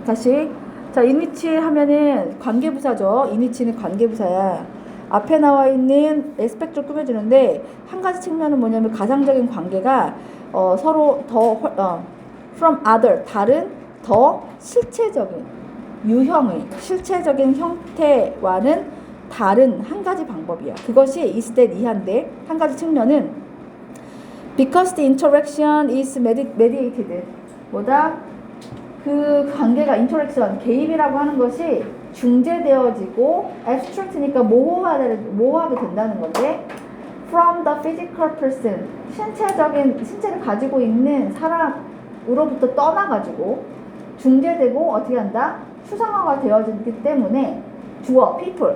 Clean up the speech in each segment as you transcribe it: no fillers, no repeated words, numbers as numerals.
다시. 자, 인위치 하면은 관계부사죠. 인위치는 관계부사야. 앞에 나와 있는 에스펙트를 꾸며주는데 한 가지 측면은 뭐냐면 가상적인 관계가 서로 더 from other 다른 더 실체적인 유형의 실체적인 형태와는 다른 한 가지 방법이야. 그것이 is that 이하인데 한 가지 측면은 because the interaction is mediated 뭐다? 그 관계가 인터랙션 개입이라고 하는 것이 중재되어지고 abstract니까 모호하게 된다는 건데 from the physical person 신체를 가지고 있는 사람으로부터 떠나가지고 중재되고 어떻게 한다? 추상화가 되어지기 때문에 주어 people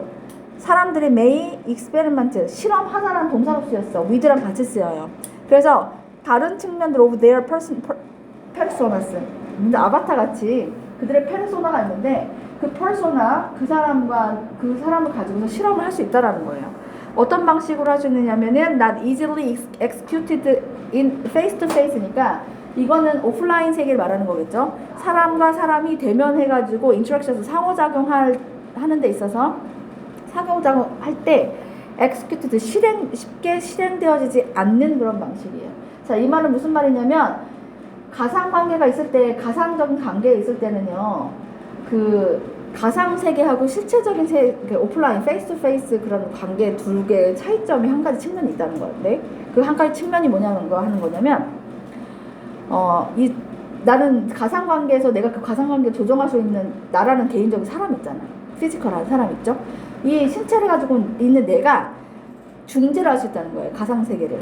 사람들이 may experiment 실험하다라는 동사로 쓰였어. with랑 같이 쓰여요. 그래서 다른 측면들 of their personas 근데 아바타 같이 그들의 페르소나가 있는데 그 페르소나 그 사람을 가지고서 실험을 할 수 있다라는 거예요. 어떤 방식으로 할 수 있느냐면은 not easily executed in face to face니까 이거는 오프라인 세계를 말하는 거겠죠. 사람과 사람이 대면해가지고 인터랙션에서 상호작용하는 데 있어서 상호작용할 때 executed 쉽게 실행되어지지 않는 그런 방식이에요. 자, 이 말은 무슨 말이냐면 가상관계가 있을 때 가상적인 관계에 있을 때는요 그 가상세계하고 실체적인 오프라인 페이스 투 페이스 그런 관계 두 개의 차이점이 한 가지 측면이 있다는 건데 그 한 가지 측면이 뭐냐는 거 하는 거냐면 나는 가상관계에서 내가 그 가상관계를 조정할 수 있는 나라는 개인적인 사람 있잖아. 피지컬한 사람 있죠. 이 신체를 가지고 있는 내가 중재를 할 수 있다는 거예요. 가상세계를.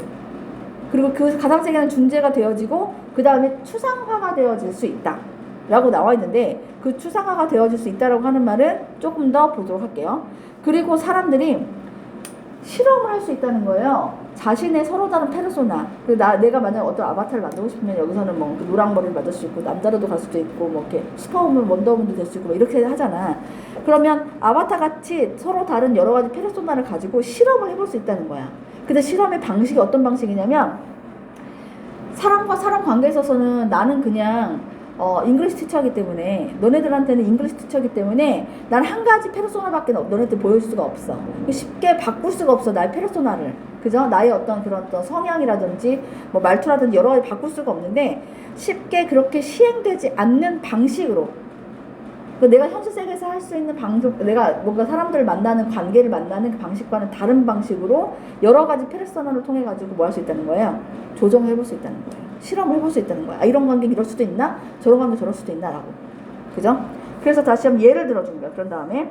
그리고 그 가상세계는 중재가 되어지고 그 다음에 추상화가 되어질 수 있다 라고 나와 있는데 그 추상화가 되어질 수 있다라고 하는 말은 조금 더 보도록 할게요. 그리고 사람들이 실험을 할 수 있다는 거예요. 자신의 서로 다른 페르소나 내가 만약 어떤 아바타를 만들고 싶으면 여기서는 뭐 노랑머리를 만들 수 있고 남자로도 갈 수도 있고 뭐 이렇게 슈퍼우먼 원더우먼도 될 수 있고 뭐 이렇게 하잖아. 그러면 아바타 같이 서로 다른 여러 가지 페르소나를 가지고 실험을 해볼 수 있다는 거야. 근데 실험의 방식이 어떤 방식이냐면 사람과 사람 관계에 있어서는 나는 그냥 잉글리시 티처이기 때문에 너네들한테는 잉글리시 티처이기 때문에 난 한 가지 페르소나밖에 너네들 보여줄 수가 없어. 쉽게 바꿀 수가 없어 나의 페르소나를. 그죠? 나의 어떤 그런 성향이라든지 뭐 말투라든지 여러 가지 바꿀 수가 없는데 쉽게 그렇게 시행되지 않는 방식으로 내가 현실 세계에서 할 수 있는 방식, 내가 뭔가 사람들을 만나는 관계를 만나는 그 방식과는 다른 방식으로 여러 가지 페르소나를 통해 가지고 뭐 할 수 있다는 거예요? 조정해 볼 수 있다는 거예요. 실험을 해볼 수 있다는 거야. 이런 관계는 이럴 수도 있나? 저런 관계 저럴 수도 있나라고. 그죠? 그래서 다시 한번 예를 들어준 거야. 그런 다음에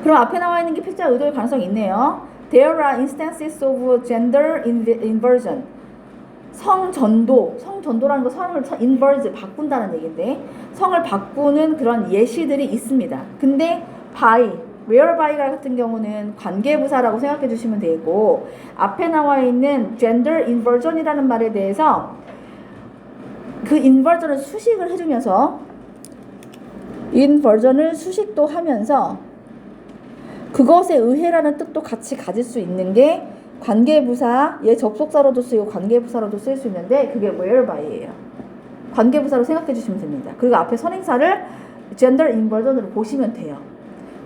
그럼 앞에 나와 있는 게 필자 의도의 가능성이 있네요. There are instances of gender inversion. 성전도라는 거 성을 inverse 바꾼다는 얘기인데 성을 바꾸는 그런 예시들이 있습니다. 근데 whereby 같은 경우는 관계부사라고 생각해 주시면 되고 앞에 나와 있는 gender inversion이라는 말에 대해서 그 inversion을 수식을 해주면서 inversion을 수식도 하면서 그것에 의해라는 뜻도 같이 가질 수 있는 게 관계부사, 얘 접속사로도 쓰이고 관계부사로도 쓸 수 있는데 그게 whereby예요. 관계부사로 생각해 주시면 됩니다. 그리고 앞에 선행사를 gender inversion으로 보시면 돼요.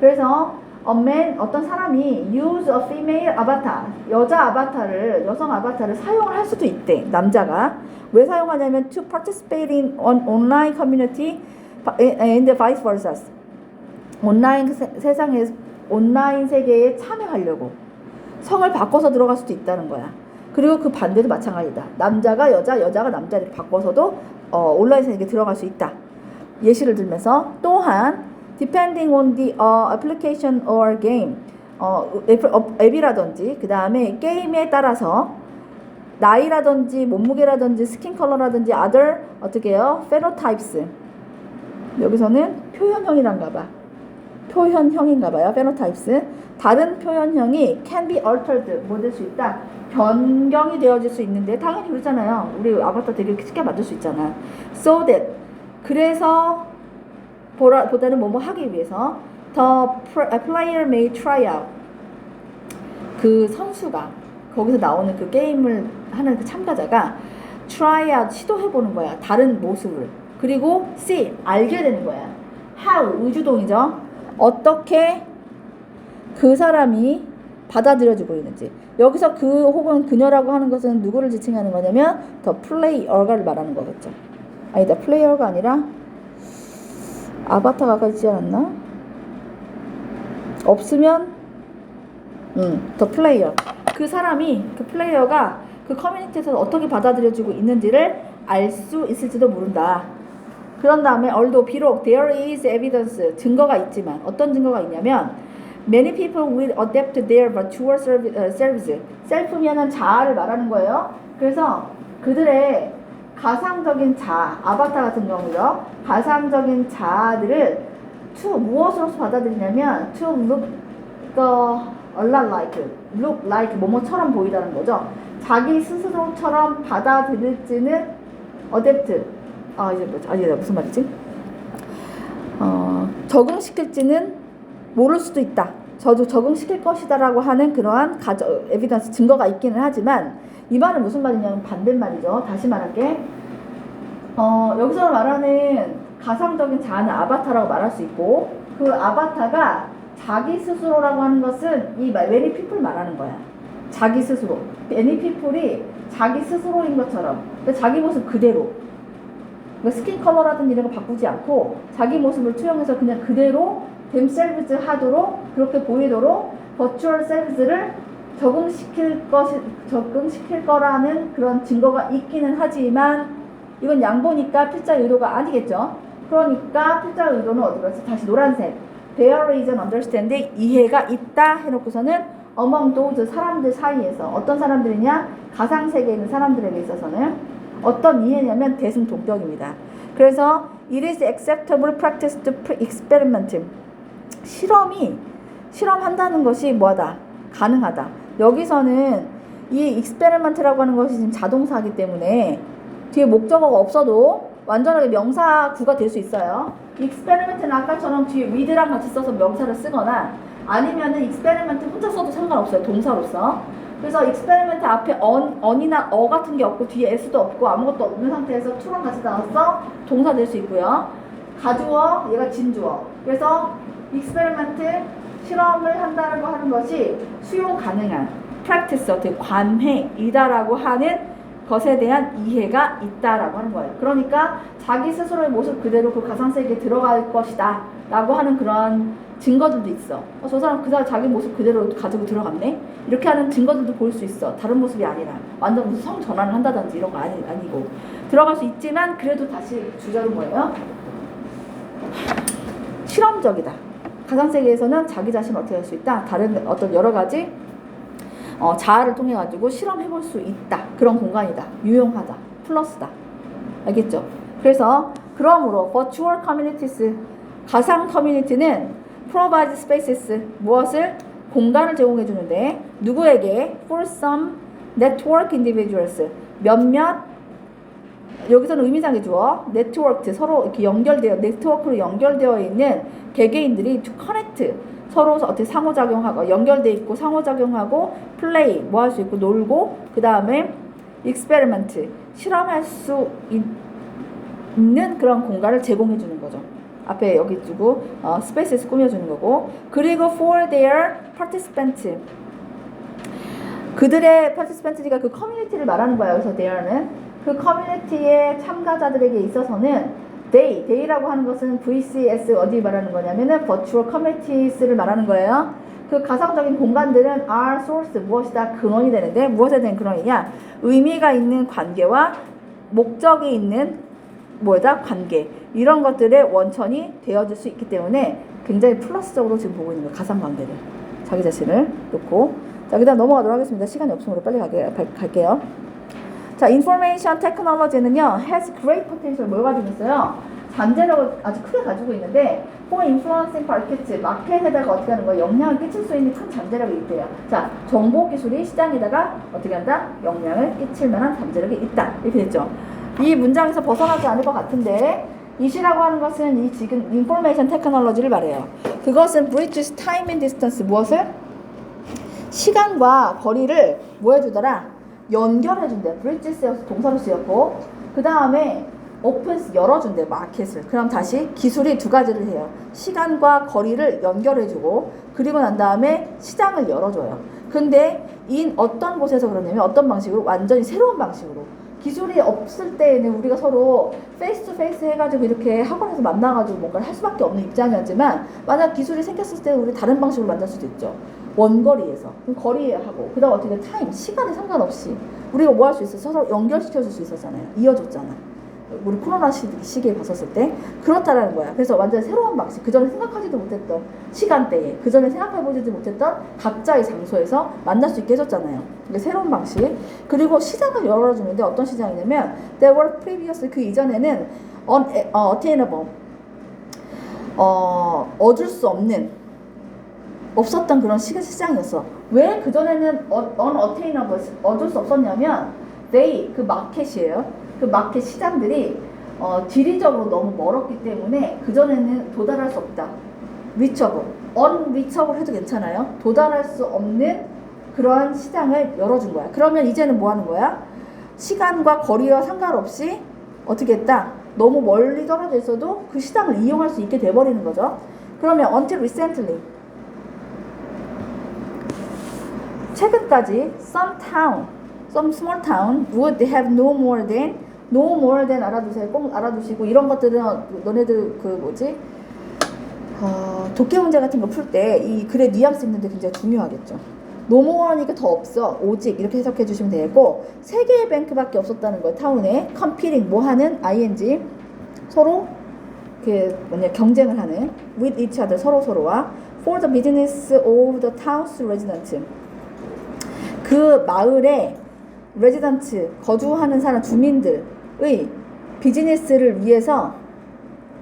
그래서 어떤 사람이 use a female avatar, 여성 아바타를 사용을 할 수도 있대. 남자가. 왜 사용하냐면 to participate in an online community and vice versa. 온라인 세계에 참여하려고. 성을 바꿔서 들어갈 수도 있다는 거야. 그리고 그 반대도 마찬가지다. 남자가 여자가 남자 이렇게 바꿔서도 온라인 세계에 들어갈 수 있다. 예시를 들면서 또한 depending on the application or game 앱이라든지 그 다음에 게임에 따라서 나이라든지 몸무게라든지 스킨 컬러라든지 other 어떻게 해요? phenotypes 여기서는 표현형인가 봐요. phenotypes 다른 표현형이 can be altered 뭐 될 수 있다? 변경이 되어질 수 있는데 당연히 그렇잖아요. 우리 아바타 되게 쉽게 만들 수 있잖아. so that 그래서 보다는 뭐뭐 하기 위해서 the player may try out 그 선수가 거기서 나오는 그 게임을 하는 그 참가자가 try out 시도해보는 거야. 다른 모습을 그리고 see, 알게 되는 거야. how, 의주동이죠. 어떻게 그 사람이 받아들여지고 있는지. 여기서 그 혹은 그녀라고 하는 것은 누구를 지칭하는 거냐면 the player가를 말하는 거겠죠. 아니다, 플레이어가 아니라 아바타가 있지 않았나? 없으면 the player. 그 사람이, 그 플레이어가 그 커뮤니티에서 어떻게 받아들여지고 있는지를 알 수 있을지도 모른다. 그런 다음에 although 비록 there is evidence, 증거가 있지만 어떤 증거가 있냐면 many people will adapt their virtual selves. 셀프면은 자아를 말하는 거예요. 그래서 그들의 가상적인 자아, 아바타 같은 경우죠. 가상적인 자아들을 to 무엇으로서 받아들이냐면 to look a lot like, look like 뭐뭐처럼 보이다는 거죠. 자기 스스로처럼 받아들일지는 adapt. 이제 뭐지? 아니다, 무슨 말이지? 적응시킬지는 모를 수도 있다. 저도 적응시킬 것이다라고 하는 그러한 에비던스, 증거가 있기는 하지만 이 말은 무슨 말이냐면 반대말이죠. 다시 말할게. 여기서 말하는 가상적인 자아는 아바타라고 말할 수 있고 그 아바타가 자기 스스로라고 하는 것은 이 many people 말하는 거야. 자기 스스로. many people이 자기 스스로인 것처럼. 그러니까 자기 모습 그대로. 그러니까 스킨 컬러라든지 이런 거 바꾸지 않고 자기 모습을 투영해서 그냥 그대로 themselves 하도록 그렇게 보이도록 virtual selves를 적응시킬 거라는 그런 증거가 있기는 하지만 이건 양보니까 필자의 의도가 아니겠죠. 그러니까 필자의 의도는 어디로 갔어? 다시 노란색. There is an understanding, 이해가 있다 해놓고서는 among those 사람들 사이에서 어떤 사람들이냐? 가상세계에 있는 사람들에게 있어서는 어떤 이해냐면 대승동격입니다. 그래서 it is acceptable practice to experiment. 실험한다는 것이 뭐하다? 가능하다. 여기서는 이 experiment라고 하는 것이 지금 자동사이기 때문에 뒤에 목적어가 없어도 완전하게 명사구가 될 수 있어요. experiment는 아까처럼 뒤에 with랑 같이 써서 명사를 쓰거나 아니면은 experiment 혼자 써도 상관없어요. 동사로서. 그래서 experiment 앞에 on이나 같은 게 없고 뒤에 s도 없고 아무것도 없는 상태에서 to랑 같이 나와서 동사 될 수 있고요. 가주어, 얘가 진주어. 그래서 experiment, 실험을 한다고 하는 것이 수용 가능한 practice, 어떻게 관행이다라고 하는 것에 대한 이해가 있다라고 하는 거예요. 그러니까 자기 스스로의 모습 그대로 그 가상세계에 들어갈 것이다 라고 하는 그런 증거들도 있어. 저 사람 그 사람 자기 모습 그대로 가지고 들어갔네? 이렇게 하는 증거들도 볼 수 있어. 다른 모습이 아니라 완전 무슨 성 전환을 한다든지 이런 거 아니고 들어갈 수 있지만 그래도 다시 주절은 뭐예요? 실험적이다. 가상세계에서는 자기 자신을 어떻게 할 수 있다. 다른 어떤 여러 가지 자아를 통해 가지고 실험해 볼 수 있다. 그런 공간이다. 유용하다. 플러스다. 알겠죠? 그래서 그러므로 virtual communities, 가상 커뮤니티는 provide spaces, 무엇을? 공간을 제공해 주는데 누구에게? For some network individuals, 몇몇, 여기서는 의미상의 주어 networked, 서로 이렇게 네트워크로 연결되어 있는 개개인들이 to connect, 서로 어떻게 상호작용하고 연결돼 있고 상호작용하고 플레이 뭐 할 수 있고 놀고 그 다음에 experiment, 실험할 수 있는 그런 공간을 제공해 주는 거죠. 앞에 여기 주고 스페이스에서 꾸며주는 거고, 그리고 for their participants, 그들의 participant가 그 커뮤니티를 말하는 거예요. 그래서 there는 그 커뮤니티의 참가자들에게 있어서는 they라고 하는 것은 VCS 어디 말하는 거냐면은 virtual communities를 말하는 거예요. 그 가상적인 공간들은 are source, 무엇이다? 근원이 되는데 무엇에 대한 근원이냐? 의미가 있는 관계와 목적이 있는 뭐다? 관계, 이런 것들의 원천이 되어질 수 있기 때문에 굉장히 플러스적으로 지금 보고 있는 거예요. 가상관계를, 자기 자신을 놓고. 자, 그 다음 넘어가도록 하겠습니다. 시간이 없으므로 빨리 갈게요. 자, 인포메이션 테크놀로지는요, has great potential, 뭘 가지고 있어요? 잠재력을 아주 크게 가지고 있는데, for influencing markets, 마켓에다가 어떻게 하는 거예요? 영향을 끼칠 수 있는 큰 잠재력이 있대요. 자, 정보기술이 시장에다가 어떻게 한다? 영향을 끼칠 만한 잠재력이 있다. 이렇게 됐죠. 이 문장에서 벗어나지 않을 것 같은데, 이시라고 하는 것은 이 지금 인포메이션 테크놀로지를 말해요. 그것은 bridges time and distance, 무엇을? 시간과 거리를 뭐 해주더라? 연결해준대요. bridges에서 동사로 쓰였고, 그 다음에 opens 열어준대 마켓을. 그럼 다시 기술이 두 가지를 해요. 시간과 거리를 연결해주고 그리고 난 다음에 시장을 열어줘요. 근데 어떤 곳에서 그러냐면 어떤 방식으로 완전히 새로운 방식으로 기술이 없을 때에는 우리가 서로 페이스 투 페이스 해가지고 이렇게 학원에서 만나가지고 뭔가를 할 수밖에 없는 입장이었지만 만약 기술이 생겼을 때 우리 다른 방식으로 만날 수도 있죠. 원거리에서. 그럼 거리에 하고 그 다음 어떻게 타임, 시간에 상관없이 우리가 뭐 할 수 있어? 서로 연결시켜줄 수 있었잖아요. 이어줬잖아. 우리 코로나 시기에 봤었을 때 그렇다라는 거야. 그래서 완전 새로운 방식, 그전에 생각하지도 못했던 시간대에, 그전에 생각해보지도 못했던 각자의 장소에서 만날 수 있게 해줬잖아요. 이게 새로운 방식. 그리고 시장을 열어주는데 어떤 시장이냐면 there were previous, 그 이전에는 unattainable, 얻을 수 없는, 없었던 그런 시장이었어. 왜 그전에는 unattainable, 얻을 수 없었냐면 they, 그 마켓이에요. 그 마켓 시장들이 지리적으로 너무 멀었기 때문에 그전에는 도달할 수 없다. reachable, unreachable 해도 괜찮아요. 도달할 수 없는 그러한 시장을 열어준 거야. 그러면 이제는 뭐 하는 거야? 시간과 거리와 상관없이 어떻게 했다? 너무 멀리 떨어져 있어도 그 시장을 이용할 수 있게 돼버리는 거죠. 그러면 until recently, 최근까지 some small town would have no more than 알아두세요. 꼭 알아두시고 이런 것들은 너네들 그 뭐지? 독해 문제 같은 거 풀 때 이 글의 뉘앙스 있는데 굉장히 중요하겠죠. no more니까 더 없어. 오직 이렇게 해석해 주시면 되고 3개의 뱅크밖에 없었다는 거예요. 타운에 competing 뭐 하는 ing 서로 그 경쟁을 하는 with each other 서로와 for the business of the town's residents 그 마을의 레지던트, 거주하는 사람, 주민들의 비즈니스를 위해서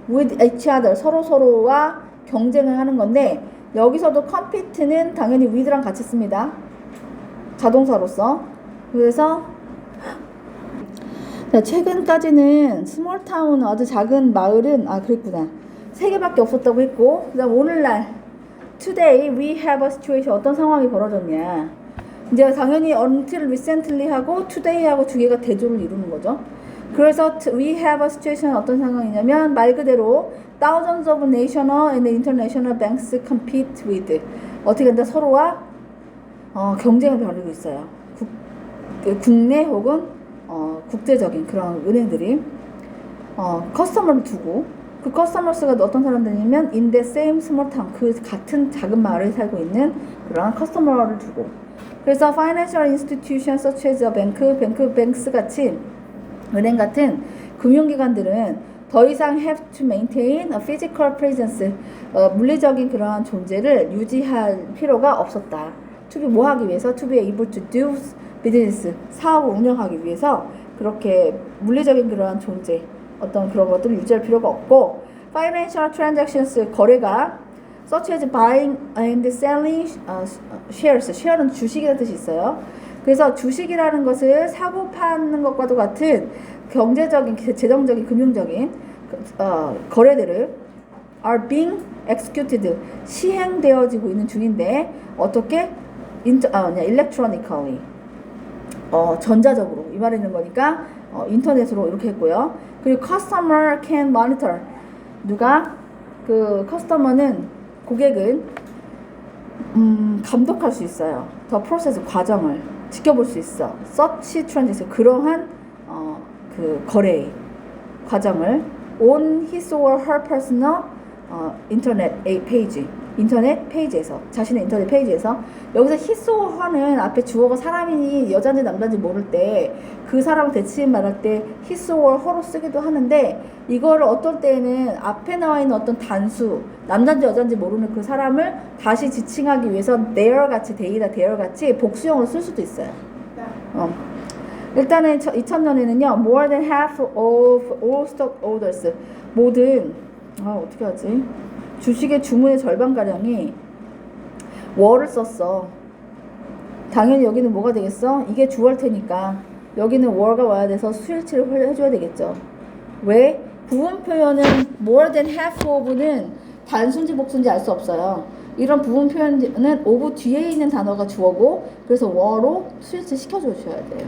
with each other, 서로와 경쟁을 하는 건데 여기서도 compete는 당연히 with랑 같이 씁니다. 자동사로서. 그래서 최근까지는 small town, 아주 작은 마을은 그랬구나. 3개밖에 없었다고 했고 그 다음 오늘날 today we have a situation, 어떤 상황이 벌어졌냐. 이제 당연히 until recently 하고 today 하고 두 개가 대조를 이루는 거죠. 그래서 we have a situation 어떤 상황이냐면 말 그대로 thousands of national and international banks compete with 어떻게 된다? 서로와 경쟁을 벌이고 있어요. 국내 혹은 국제적인 그런 은행들이 커스터머를 두고 그 커스터머스가 어떤 사람들이냐면 in the same small town, 그 같은 작은 마을에 살고 있는 그런 커스터머를 두고 그래서 financial institutions such as a banks 같이 은행 같은 금융기관들은 더 이상 have to maintain a physical presence, 물리적인 그러한 존재를 유지할 필요가 없었다. to be 뭐 하기 위해서? to be able to do business, 사업을 운영하기 위해서 그렇게 물리적인 그러한 존재, 어떤 그런 것들을 유지할 필요가 없고 financial transactions, 거래가 such as buying and selling shares, share는 주식이라는 뜻이 있어요. 그래서 주식이라는 것을 사고 파는 것과도 같은 경제적인, 재정적인, 금융적인 거래들을 are being executed, 시행되어지고 있는 중인데 어떻게? electronically, 전자적으로 이 말이 있는 거니까 인터넷으로 이렇게 했고요. 그리고 customer can monitor, 누가? 그 커스터머는 고객은 감독할 수 있어요. 더 프로세스 과정을 지켜볼 수 있어. 서치 트랜잭션, 그러한 그 거래 과정을 on his or her personal 인터넷 페이지에서, 자신의 인터넷 페이지에서. 여기서 his or her는 앞에 주어가 사람이 여자인지 남자인지 모를 때 그 사람을 대칭 말할 때 his or her로 쓰기도 하는데 이거를 어떤 때에는 앞에 나와 있는 어떤 단수, 남자인지 여자인지 모르는 그 사람을 다시 지칭하기 위해서 their 같이, their 같이 복수형으로 쓸 수도 있어요. 일단은 2000년에는요 more than half of all stockholders, 모든 어떻게 하지? 주식의 주문의 절반가량이 월을 썼어. 당연히 여기는 뭐가 되겠어? 이게 주월 테니까 여기는 월가 와야 돼서 수일치를 해줘야 되겠죠. 왜? 부분 표현은 more than half of는 단순지 복순지 알 수 없어요. 이런 부분 표현은 of 뒤에 있는 단어가 주어고 그래서 월로 수일치 시켜주셔야 돼요.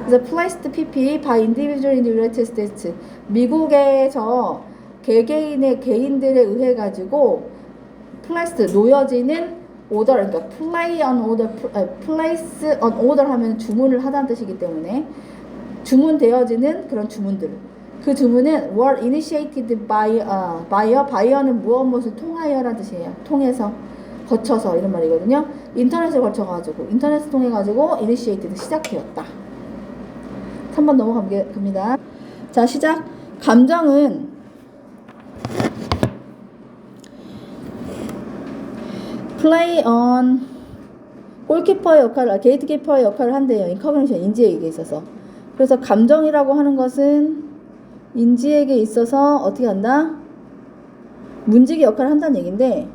그래서 placed PP by individual in the United States. 미국에서 개인들에 의해 가지고 placed 놓여지는 order, 그러니까 place on order 하면 주문을 하다는 뜻이기 때문에 주문되어지는 그런 주문들. 그 주문은 were initiated by buyer는 무엇을 통하여라는 뜻이에요. 통해서, 거쳐서 이런 말이거든요. 인터넷을 거쳐가지고, 인터넷을 통해가지고 initiated, 시작되었다. 3번 넘어갑니다. 자, 시작. 감정은 play on 골키퍼의 역할을, 게이트키퍼의 역할을 한대요. 인커그니션, 인지에게 있어서. 그래서 감정이라고 하는 것은 인지에게 있어서 어떻게 한다? 문지기 역할을 한다는 얘기인데,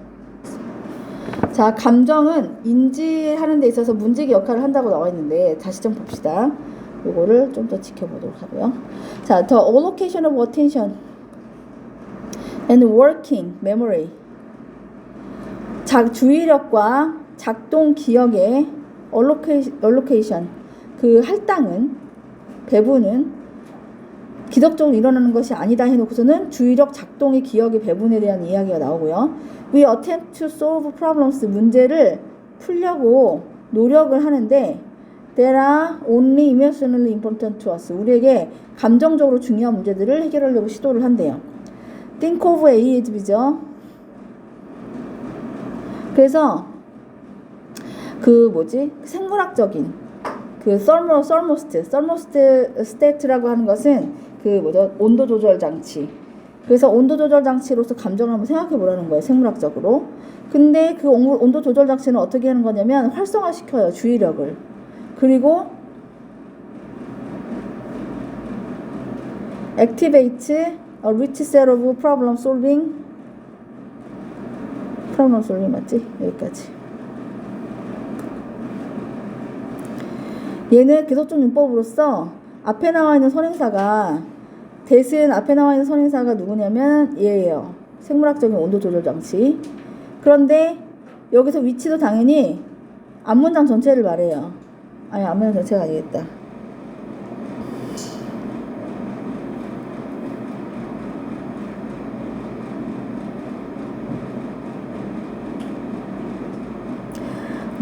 자, 감정은 인지하는 데 있어서 문지기 역할을 한다고 나와 있는데, 다시 좀 봅시다. 요거를 좀 더 지켜보도록 하고요. 자, the allocation of attention and working memory. 주의력과 작동 기억의 allocation, 그 할당은, 배분은 기적적으로 일어나는 것이 아니다 해놓고서는 주의력, 작동의 기억의 배분에 대한 이야기가 나오고요. We attempt to solve problems, 문제를 풀려고 노력을 하는데 There are only emotionally important to us, 우리에게 감정적으로 중요한 문제들을 해결하려고 시도를 한대요. Think of A as B죠. 그래서 생물학적인 thermostat라고 하는 것은 온도 조절 장치. 그래서 온도 조절 장치로서 감정을 한번 생각해 보라는 거예요, 생물학적으로. 근데 그 온도 조절 장치는 어떻게 하는 거냐면 활성화시켜요, 주의력을. 그리고 activate a rich set of problem solving 맞지? 여기까지. 얘는 계속적 문법으로서 앞에 나와 있는 선행사가 누구냐면 얘예요. 생물학적인 온도 조절 장치. 그런데 여기서 위치도 당연히 앞문장 전체를 말해요. 아니, 앞문장 전체가 아니겠다.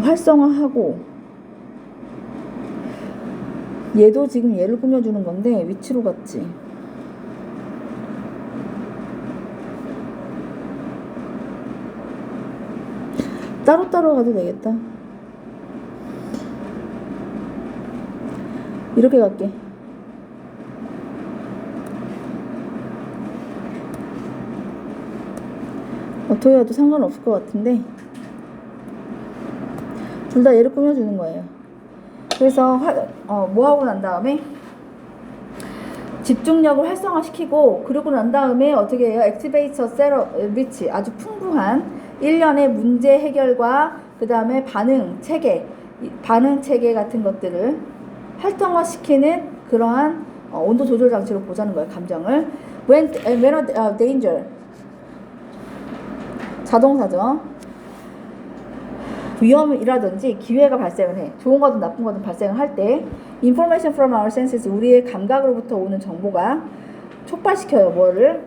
활성화하고, 얘도 지금 얘를 꾸며주는 건데 위치로 갔지. 따로따로 가도 되겠다. 이렇게 갈게. 어떻게 해도 상관없을 것 같은데 둘 다 얘를 꾸며주는 거예요. 그래서 뭐 하고 난 다음에 집중력을 활성화시키고, 그러고 난 다음에 어떻게 해요? 액티베이터 리치, 아주 풍부한 일련의 문제 해결과 그 다음에 반응 체계 같은 것들을 활성화시키는 그러한 온도 조절 장치로 보자는 거예요, 감정을. when danger, 자동사죠. 위험이라든지 기회가 발생을 해. 좋은 거든 나쁜 거든 발생을 할 때 information from our senses, 우리의 감각으로부터 오는 정보가 촉발시켜요. 뭐를?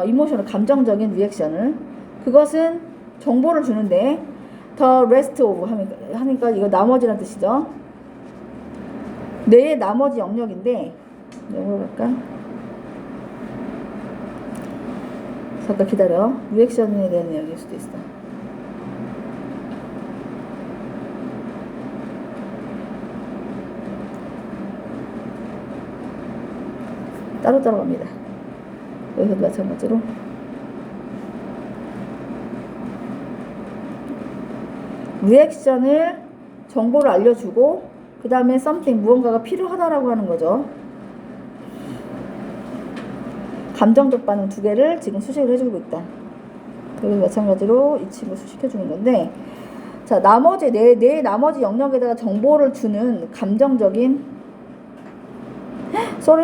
이모션을, 감정적인 리액션을. 그것은 정보를 주는데 the rest of 하니까 이거 나머지라는 뜻이죠. 뇌의 나머지 영역인데, 영어로 갈까? 잠깐 기다려. 리액션에 대한 내용일 수도 있어. 따로따로 갑니다. 여기서도 마찬가지로. 리액션을, 정보를 알려주고, 그 다음에 something, 무언가가 필요하다라고 하는 거죠. 감정적 반응 두 개를 지금 수식을 해주고 있다. 여기 마찬가지로 이 친구 수식해주는 건데, 자, 나머지, 내 나머지 영역에다가 정보를 주는 감정적인, 쏘리,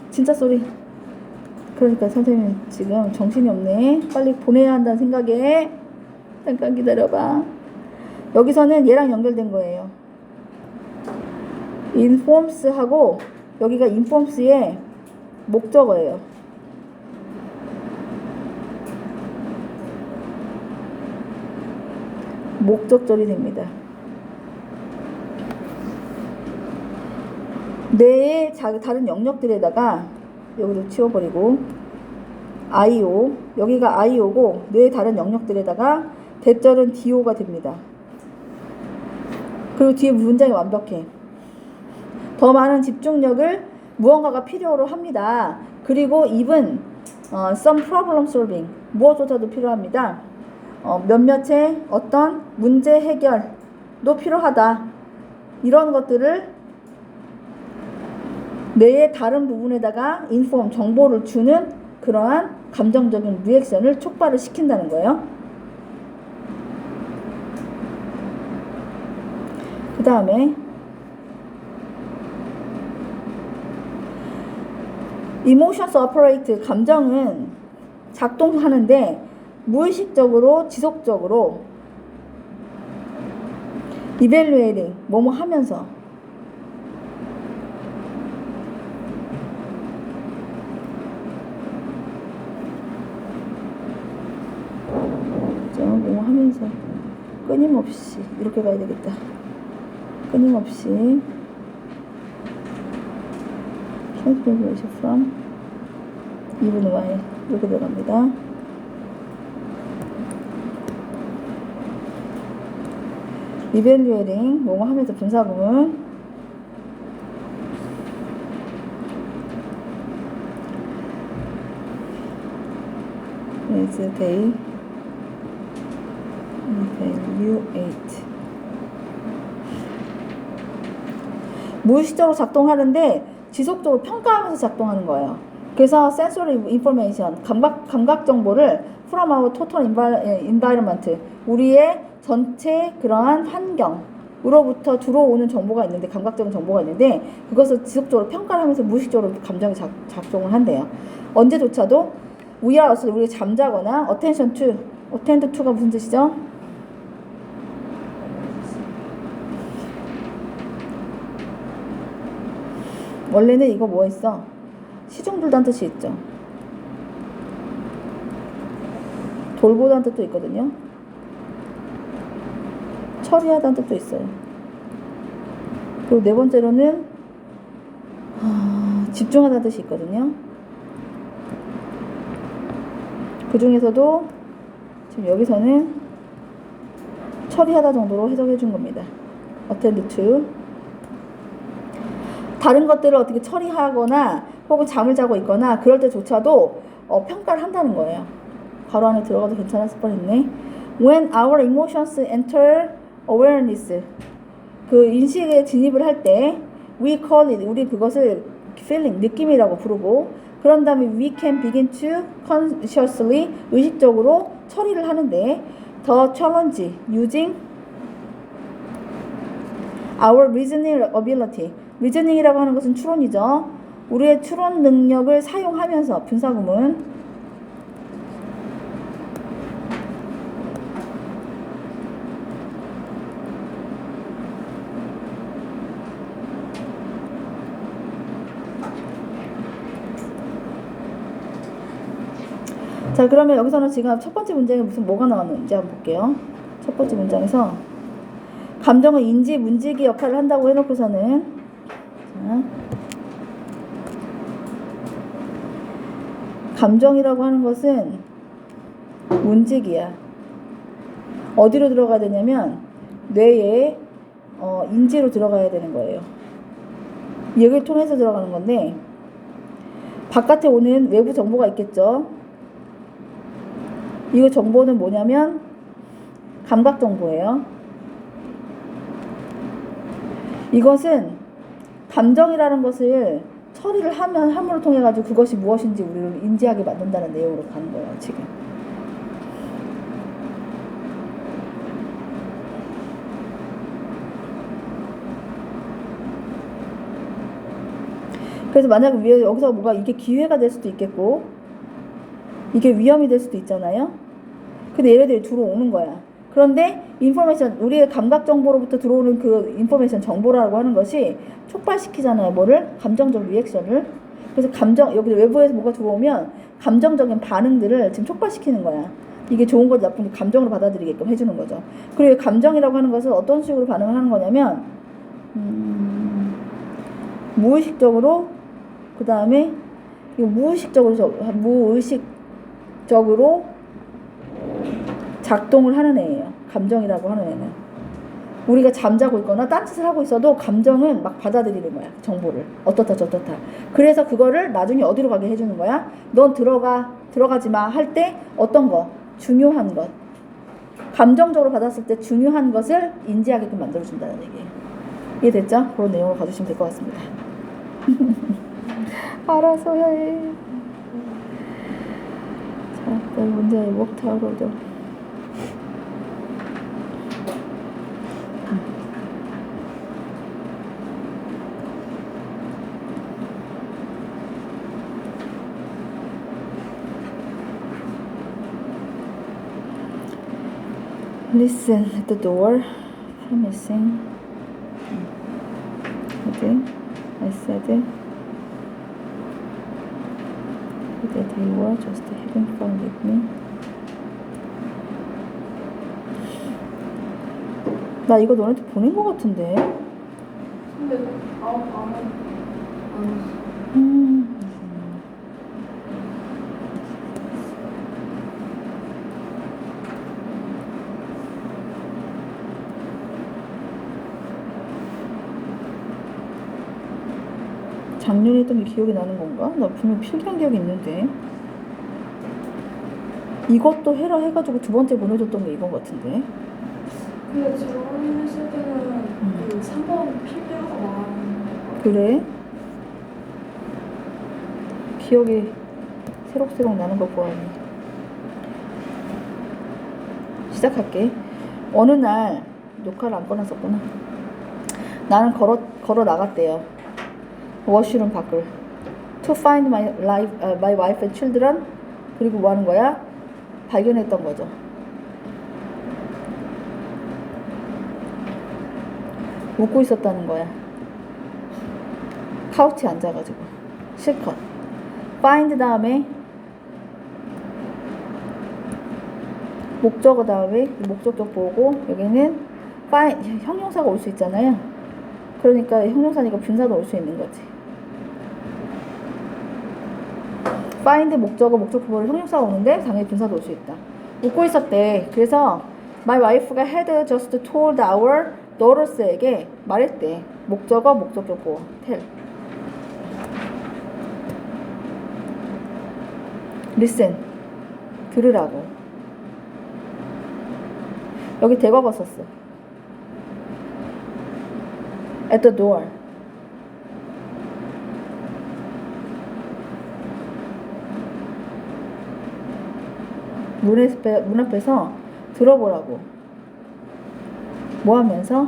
진짜 쏘리. 그러니까 선생님 지금 정신이 없네. 빨리 보내야 한다는 생각에. 잠깐 기다려봐. 여기서는 얘랑 연결된 거예요. informs하고 여기가 informs의 목적어예요. 목적절이 됩니다. 뇌의 다른 영역들에다가 여기도 치워버리고 IO, 여기가 IO고 뇌의 다른 영역들에다가 대절은 DO가 됩니다. 그리고 뒤에 문장이 완벽해. 더 많은 집중력을 무언가가 필요로 합니다. 그리고 even some problem solving, 무엇조차도 필요합니다. 몇몇의 어떤 문제 해결도 필요하다. 이런 것들을 뇌의 다른 부분에다가 inform, 정보를 주는 그러한 감정적인 리액션을 촉발을 시킨다는 거예요. 그 다음에 emotions operate, 감정은 작동하는데 무의식적으로 지속적으로 evaluating, 뭐뭐 하면서 뭐뭐 하면서 끊임없이 이렇게 가야 되겠다. 끊임없이 transformation from even y 이렇게 들어갑니다. evaluating, 뭐뭐 하면서 분사구문 is they evaluate. 무의식적으로 작동하는데 지속적으로 평가하면서 작동하는 거예요. 그래서 sensory information, 감각 정보를 from our total environment, 우리의 전체 그러한 환경으로부터 들어오는 정보가 있는데, 감각적인 정보가 있는데 그것을 지속적으로 평가를 하면서 무의식적으로 감정이 작동을 한대요. 언제조차도 we are asleep, 우리가 잠자거나 attention to, attend to가 무슨 뜻이죠? 원래는 이거 뭐 있어? 시중들다는 뜻이 있죠. 돌보다는 뜻도 있거든요. 처리하다는 뜻도 있어요. 그리고 네 번째로는 집중하다는 뜻이 있거든요. 그 중에서도 지금 여기서는 처리하다 정도로 해석해 준 겁니다. attend to. 다른 것들을 어떻게 처리하거나 혹은 잠을 자고 있거나 그럴 때조차도 평가를 한다는 거예요. 괄호 안에 들어가도 괜찮았을 뻔했네. When our emotions enter awareness, 그 인식에 진입을 할 때 we call it, 우리 그것을 feeling, 느낌이라고 부르고, 그런 다음에 we can begin to consciously, 의식적으로 처리를 하는데 the challenge using our reasoning ability, 리저닝이라고 하는 것은 추론이죠. 우리의 추론 능력을 사용하면서 분사구문 자, 그러면 여기서는 지금 첫 번째 문장에 뭐가 나왔는지 한번 볼게요. 첫 번째 문장에서 감정은 인지, 문지기 역할을 한다고 해놓고서는 감정이라고 하는 것은 문지기야. 어디로 들어가야 되냐면 뇌에 인지로 들어가야 되는 거예요. 여기를 통해서 들어가는 건데 바깥에 오는 외부 정보가 있겠죠. 이거 정보는 뭐냐면 감각 정보예요. 이것은 감정이라는 것을 처리를 함으로 통해 가지고 그것이 무엇인지 우리를 인지하게 만든다는 내용으로 가는 거예요, 지금. 그래서 만약에 여기서 뭐가 이게 기회가 될 수도 있겠고 이게 위험이 될 수도 있잖아요. 근데 얘네들이 들어오는 거야. 그런데 인포메이션, 우리의 감각 정보로부터 들어오는 그 인포메이션 정보라고 하는 것이 촉발시키잖아요. 뭐를? 감정적 리액션을. 그래서 여기 외부에서 뭐가 들어오면 감정적인 반응들을 지금 촉발시키는 거야. 이게 좋은 건지 나쁜 건지 감정으로 받아들이게끔 해주는 거죠. 그리고 감정이라고 하는 것은 어떤 식으로 반응을 하는 거냐면, 무의식적으로, 그 다음에, 무의식적으로 작동을 하는 애예요. 감정이라고 하는 애는. 우리가 잠자고 있거나 딴짓을 하고 있어도 감정은 막 받아들이는 거야. 정보를. 어떻다 저떻다. 그래서 그거를 나중에 어디로 가게 해주는 거야? 넌 들어가지 마 할 때 어떤 거? 중요한 것. 감정적으로 받았을 때 중요한 것을 인지하게끔 만들어준다는 얘기예요. 이해됐죠? 그런 내용을 가주시면 될 것 같습니다. 알아서 해. 자, 내 문제 목타로도. Listen at the door. Promising. I said that you were just having fun with me. 나 이거 너한테 보낸 거 같은데. 근데 안 작년에 했던 게 기억이 나는 건가? 나 분명 필기한 기억이 있는데. 이것도 해라 해가지고 두 번째 보내줬던 게 이건 같은데. 근데 저번에 했을 때는 그 3번 필기하고 나왔는데. 그래? 기억이 새록새록 나는 걸 보아니. 시작할게. 어느 날 녹화를 안 꺼놨었구나. 나는 걸어 나갔대요. 워시룸 밖을. To find my wife and children. 그리고 뭐 하는 거야? 발견했던 거죠. 웃고 있었다는 거야. 카우치에 앉아가지고. 실컷. find 다음에 목적어 다음에 목적격 보고 여기는 find 형용사가 올 수 있잖아요. 그러니까 형용사니까 분사도 올 수 있는 거지. find 목적어 목적어 보고 형용사가 오는데 당연히 분사도 올 수 있다. 웃고 있었대. 그래서 my wife가 had just told our daughters에게 말했대. 목적어 목적격 보고 tell. listen 들으라고. 여기 대과거 썼어. at the door. 문 앞에서 들어보라고. 뭐 하면서?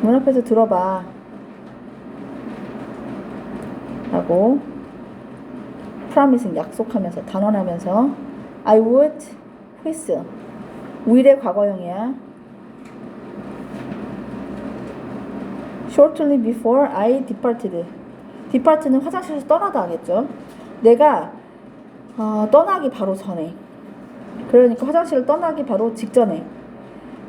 문 앞에서 들어봐. 라고 promising 약속하면서 단언하면서 I would whistle will의 과거형이야. shortly before I departed. depart는 화장실에서 떠나다 하겠죠. 내가 떠나기 바로 전에, 그러니까 화장실을 떠나기 바로 직전에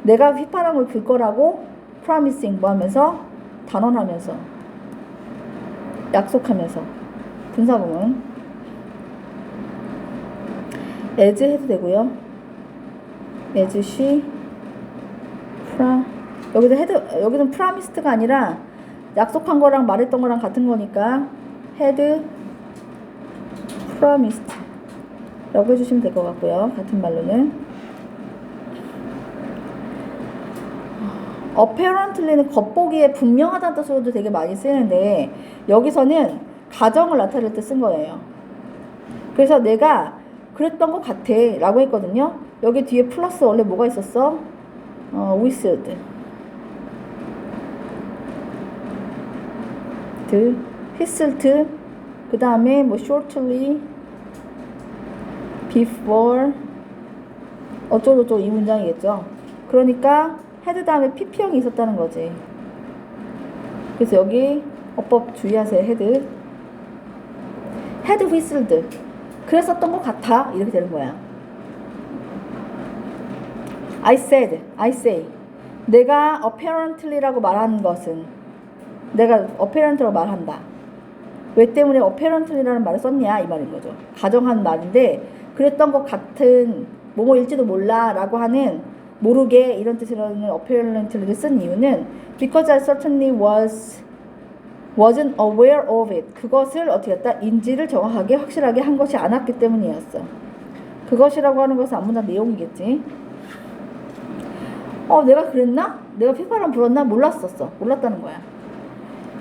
내가 휘파람을 불 거라고 promising 뭐 하면서? 단언하면서 약속하면서. 분사구문 as 해도 되고요. as she 여기는 promised가 아니라 약속한 거랑 말했던 거랑 같은 거니까 had promised 라고 해주시면 될 것 같고요. 같은 말로는 apparently는 겉보기에 분명하다는 뜻으로도 되게 많이 쓰이는데 여기서는 가정을 나타낼 때 쓴 거예요. 그래서 내가 그랬던 것 같아 라고 했거든요. 여기 뒤에 플러스 원래 뭐가 있었어? whistled whistled 그 다음에 뭐 shortly before 어쩌고저쩌고 이 문장이겠죠. 그러니까 had 다음에 pp형이 있었다는 거지. 그래서 여기 어법 주의하세요. had whistled. 그랬었던 것 같아. 이렇게 되는 거야. I say. 내가 apparently라고 말하는 것은 내가 apparent라고 말한다. 왜 때문에 apparently라는 말을 썼냐 이 말인 거죠. 가정한 말인데 그랬던 것 같은 뭐뭐일지도 몰라 라고 하는 모르게 이런 뜻으로는 apparently를 쓴 이유는 because I certainly wasn't aware of it. 그것을 어떻게 했다? 인지를 정확하게 확실하게 한 것이 않았기 때문이었어. 그것이라고 하는 것은 아무나 내용이겠지. 내가 그랬나? 내가 휘파람 불었나? 몰랐다는 거야.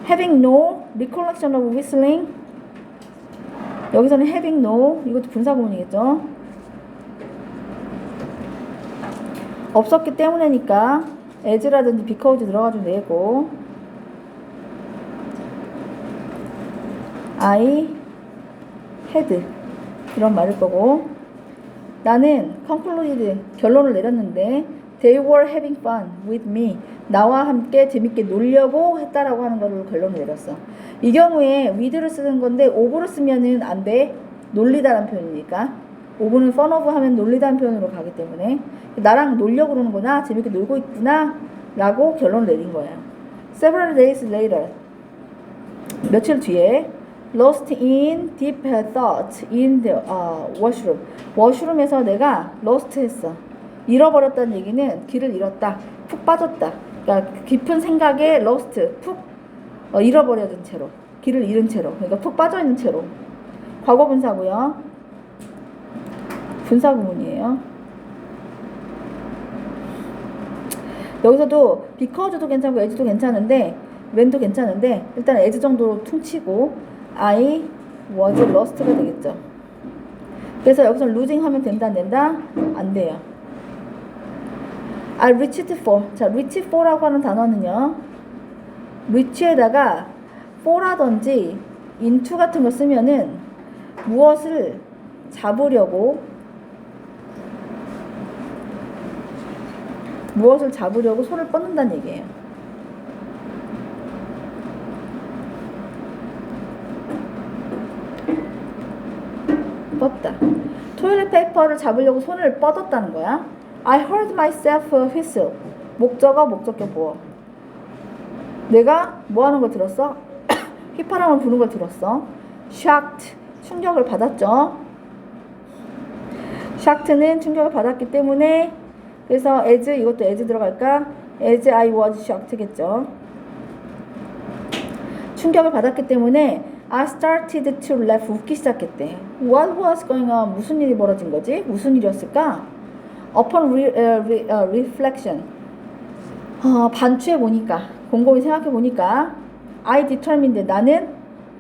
Having no recollection of whistling. 여기서는 having no, 이것도 분사구문이겠죠. 없었기 때문에니까 as라든지 because 들어가지고 되고 I had 이런 말일 거고 나는 concluded 결론을 내렸는데 they were having fun with me 나와 함께 재밌게 놀려고 했다라고 하는 거를 결론을 내렸어. 이 경우에 with를 쓰는 건데 of를 쓰면은 안 돼. 놀리다라는 표현이니까 of는 fun of 하면 놀리다는 표현으로 가기 때문에 나랑 놀려고 그러는구나 재밌게 놀고 있구나 라고 결론을 내린 거야. Several days later 며칠 뒤에 lost in deep thought in the washroom. 워시룸에서 내가 lost 했어. 잃어버렸다는 얘기는 길을 잃었다. 푹 빠졌다. 그러니까 깊은 생각에 lost, 푹 잃어버려진 채로. 길을 잃은 채로. 그러니까 푹 빠져있는 채로. 과거 분사고요. 분사구문이에요. 여기서도 because도 괜찮고 as도 괜찮은데 when도 괜찮은데 일단 as 정도로 퉁치고 I was lost가 되겠죠. 그래서 여기서 losing 하면 된다 안 된다? 안 돼요. I reached for. 자, reach for라고 하는 단어는요. reach에다가 for라든지 into 같은 거 쓰면은 무엇을 잡으려고 손을 뻗는다는 얘기예요. 뻗다. 토일렛 페이퍼를 잡으려고 손을 뻗었다는 거야. I heard myself whistle. 목적어, 목적격 보어. 내가 뭐 하는 걸 들었어? 휘파람을 부는 걸 들었어. shocked. 충격을 받았죠. shocked는 충격을 받았기 때문에 그래서 as 이것도 as 들어갈까? as I was shocked겠죠. 충격을 받았기 때문에 I started to laugh. 웃기 시작했대. What was going on? 무슨 일이 벌어진 거지? 무슨 일이었을까? Upon reflection. 반추해 보니까, 곰곰이 생각해 보니까 I determined. 나는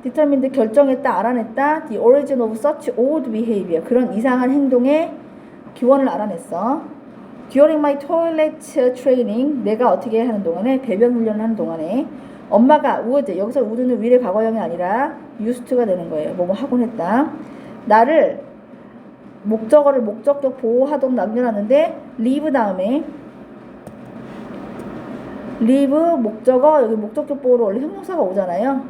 determined 결정했다, 알아냈다. The origin of such odd behavior. 그런 이상한 행동의 기원을 알아냈어. During my toilet training. 내가 어떻게 하는 동안에, 배변 훈련을 하는 동안에 엄마가 would, 여기서 would는 will의 과거형이 아니라 used to가 되는 거예요. 뭐뭐 하곤 했다. 나를 목적어를 목적격 보호하도록 남겨놨는데 leave 다음에 leave 목적어 여기 목적격 보호로 원래 형용사가 오잖아요.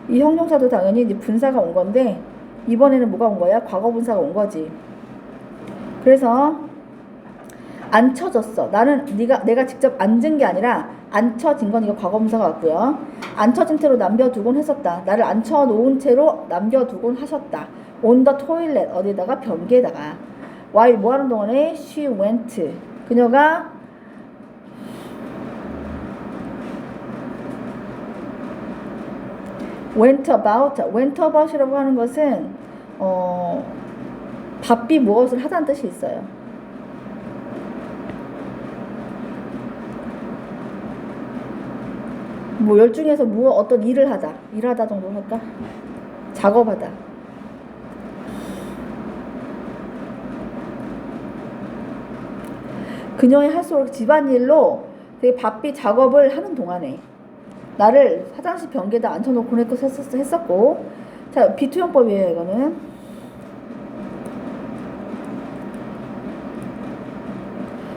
이 형용사도 당연히 이제 분사가 온 건데 이번에는 뭐가 온 거야? 과거 분사가 온 거지. 그래서 앉혀졌어. 나는 내가 직접 앉은 게 아니라 앉혀진 건 이거 과거 분사가 왔고요. 앉혀진 채로 남겨두곤 했었다. 나를 앉혀놓은 채로 남겨두곤 하셨다. on the toilet 어디다가 변기에다가. while 뭐 하는 동안에 she went. 그녀가 went about이라고 하는 것은 바삐 무엇을 하다는 뜻이 있어요. 뭐 열중해서 어떤 일을 하다 정도 할까? 작업하다. 그녀의 할수록 집안일로 되게 바삐 작업을 하는 동안에 나를 화장실 변기에다 앉혀놓고 했었고. 자, 비투형법이에요. 이거는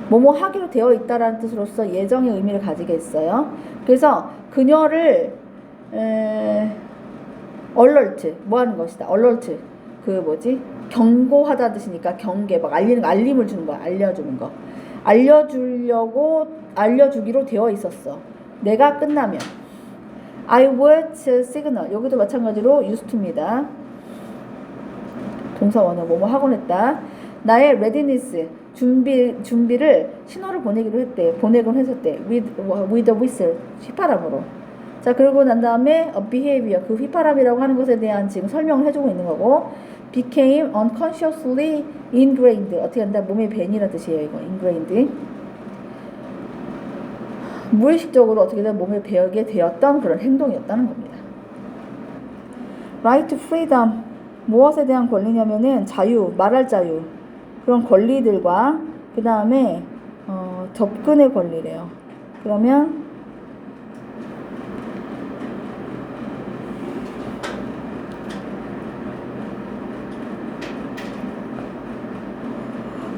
뭐뭐 하기로 되어 있다라는 뜻으로서 예정의 의미를 가지게 했어요. 그래서 그녀를 alert 뭐 하는 것이다. alert 그 뭐지? 경고하다 뜻이니까 경계 막 알림을 주는 거야. 알려주는 거. 알려주기로 되어 있었어. 내가 끝나면 I would signal 여기도 마찬가지로 used to입니다. 동사 원어 뭐뭐 하곤 했다. 나의 readiness 준비를 신호를 보내곤 했었대. with a whistle 휘파람으로. 자 그러고 난 다음에 a behavior 그 휘파람이라고 하는 것에 대한 지금 설명을 해주고 있는 거고 became unconsciously ingrained 어떻게 한다 몸에 밴이라는 뜻이에요. 이거 ingrained 무의식적으로 어떻게 든 몸에 배어게 되었던 그런 행동이었다는 겁니다. right to freedom 무엇에 대한 권리냐면은 자유 말할 자유 그런 권리들과 그 다음에 접근의 권리래요. 그러면